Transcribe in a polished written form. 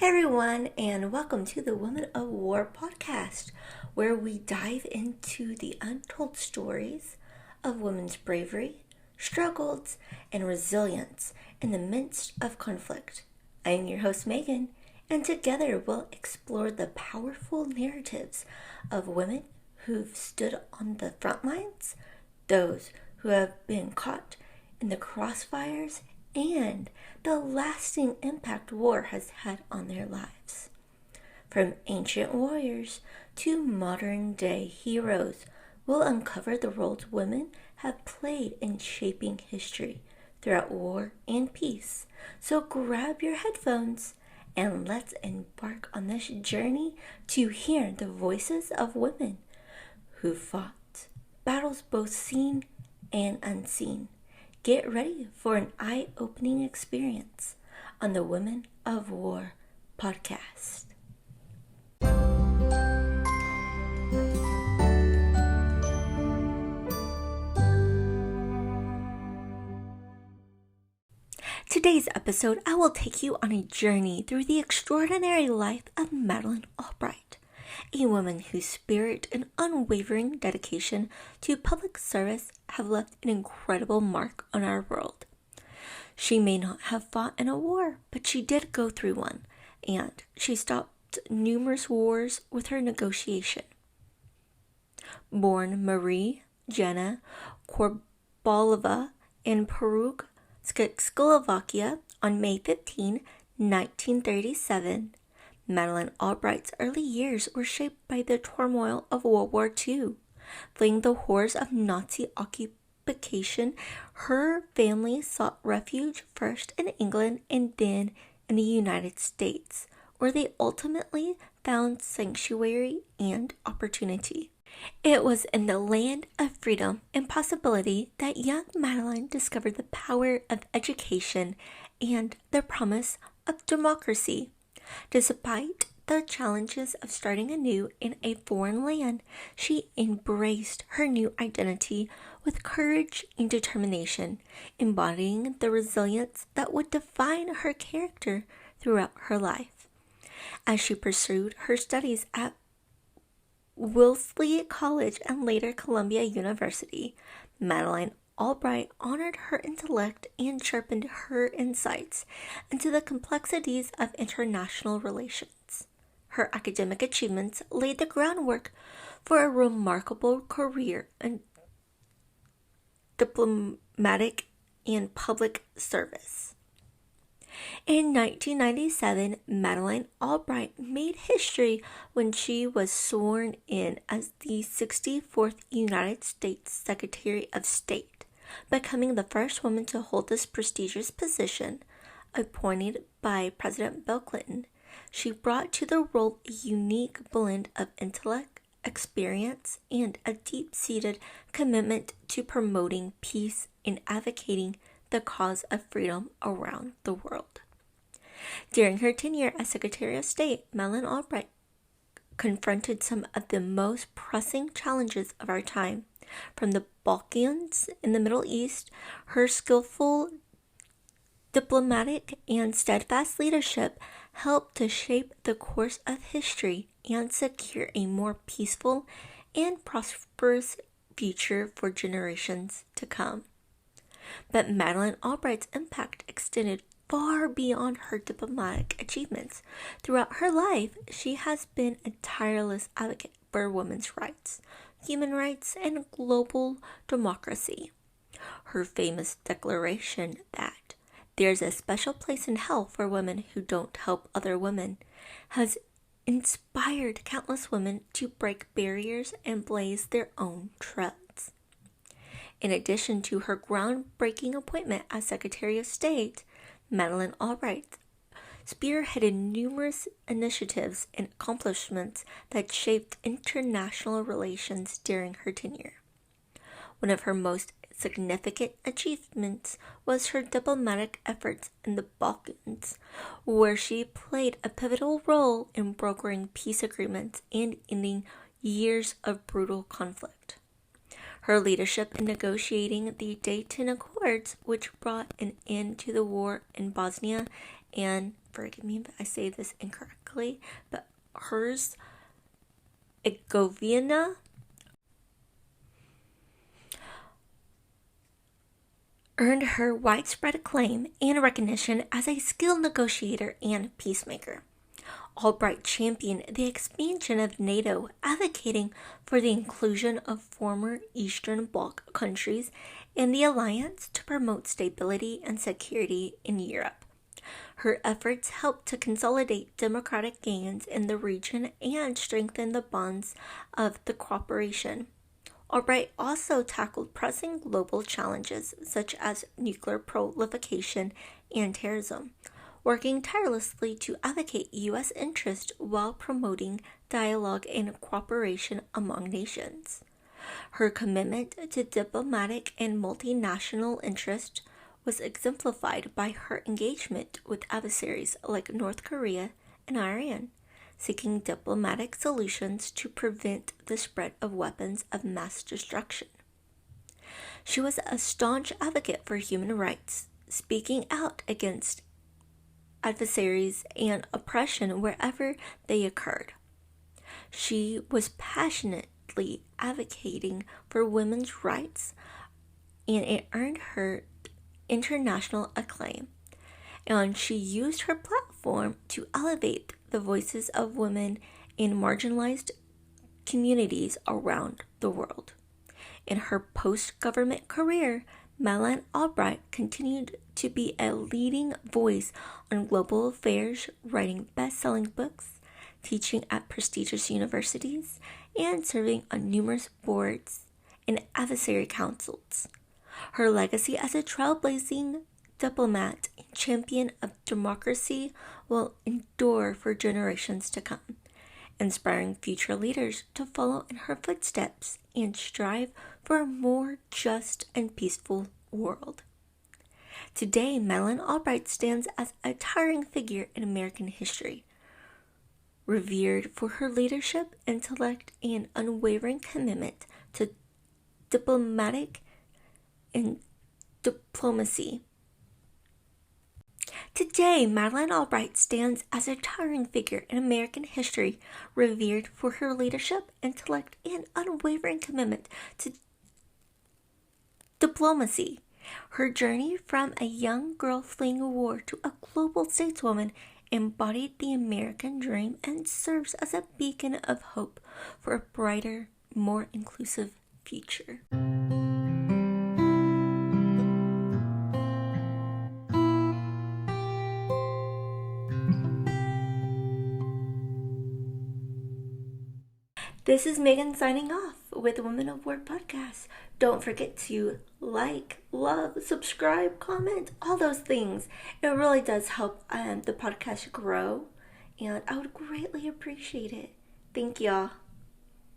Hey everyone, and welcome to the Women of War podcast, where we dive into the untold stories of women's bravery, struggles, and resilience in the midst of conflict. I am your host, Megan, and together we'll explore the powerful narratives of women who've stood on the front lines, those who have been caught in the crossfires, and the lasting impact war has had on their lives. From ancient warriors to modern day heroes, we'll uncover the roles women have played in shaping history throughout war and peace. So grab your headphones and let's embark on this journey to hear the voices of women who fought battles both seen and unseen. Get ready for an eye-opening experience on the Women of War podcast. Today's episode, I will take you on a journey through the extraordinary life of Madeleine Albright, a woman whose spirit and unwavering dedication to public service have left an incredible mark on our world. She may not have fought in a war, but she did go through one, and she stopped numerous wars with her negotiation. Born Marie Jana Korbalova in Prague, Czechoslovakia on May 15, 1937, Madeleine Albright's early years were shaped by the turmoil of World War II. Fleeing the horrors of Nazi occupation, her family sought refuge first in England and then in the United States, where they ultimately found sanctuary and opportunity. It was in the land of freedom and possibility that young Madeleine discovered the power of education and the promise of democracy. Despite the challenges of starting anew in a foreign land, she embraced her new identity with courage and determination, embodying the resilience that would define her character throughout her life. As she pursued her studies at Wellesley College and later Columbia University, Madeleine Albright honored her intellect and sharpened her insights into the complexities of international relations. Her academic achievements laid the groundwork for a remarkable career in diplomatic and public service. In 1997, Madeleine Albright made history when she was sworn in as the 64th United States Secretary of State, becoming the first woman to hold this prestigious position. Appointed by President Bill Clinton, she brought to the role a unique blend of intellect, experience, and a deep-seated commitment to promoting peace and advocating the cause of freedom around the world. During her tenure as Secretary of State, Madeleine Albright confronted some of the most pressing challenges of our time. From the Balkans in the Middle East, her skillful diplomatic and steadfast leadership helped to shape the course of history and secure a more peaceful and prosperous future for generations to come. But Madeleine Albright's impact extended far beyond her diplomatic achievements. Throughout her life, she has been a tireless advocate for women's rights, human rights, and global democracy. Her famous declaration that there's a special place in hell for women who don't help other women has inspired countless women to break barriers and blaze their own trails. In addition to her groundbreaking appointment as Secretary of State, Madeleine Albright spearheaded numerous initiatives and accomplishments that shaped international relations during her tenure. One of her most significant achievements was her diplomatic efforts in the Balkans, where she played a pivotal role in brokering peace agreements and ending years of brutal conflict. Her leadership in negotiating the Dayton Accords, which brought an end to the war in Bosnia and forgive me if I say this incorrectly, but Herzegovina earned her widespread acclaim and recognition as a skilled negotiator and peacemaker. Albright championed the expansion of NATO, advocating for the inclusion of former Eastern Bloc countries in the alliance to promote stability and security in Europe. Her efforts helped to consolidate democratic gains in the region and strengthen the bonds of the cooperation. Albright also tackled pressing global challenges such as nuclear proliferation and terrorism, working tirelessly to advocate U.S. interests while promoting dialogue and cooperation among nations. Her commitment to diplomatic and multinational interests was exemplified by her engagement with adversaries like North Korea and Iran, seeking diplomatic solutions to prevent the spread of weapons of mass destruction. She was a staunch advocate for human rights, speaking out against adversaries and oppression wherever they occurred. She was passionately advocating for women's rights, and it earned her international acclaim. And she used her platform to elevate the voices of women in marginalized communities around the world. In her post-government career, Madeleine Albright continued to be a leading voice on global affairs, writing best-selling books, teaching at prestigious universities, and serving on numerous boards and advisory councils. Her legacy as a trailblazing diplomat and champion of democracy will endure for generations to come, inspiring future leaders to follow in her footsteps and strive for a more just and peaceful world. Today, Madeleine Albright stands as a towering figure in American history, revered for her leadership, intellect, and unwavering commitment to diplomacy. Today, Madeleine Albright stands as a towering figure in American history, revered for her leadership, intellect, and unwavering commitment to diplomacy. Her journey from a young girl fleeing a war to a global stateswoman embodied the American dream and serves as a beacon of hope for a brighter, more inclusive future. This is Megan signing off with Women of Word Podcast. Don't forget to like, love, subscribe, comment, all those things. It really does help the podcast grow, and I would greatly appreciate it. Thank y'all.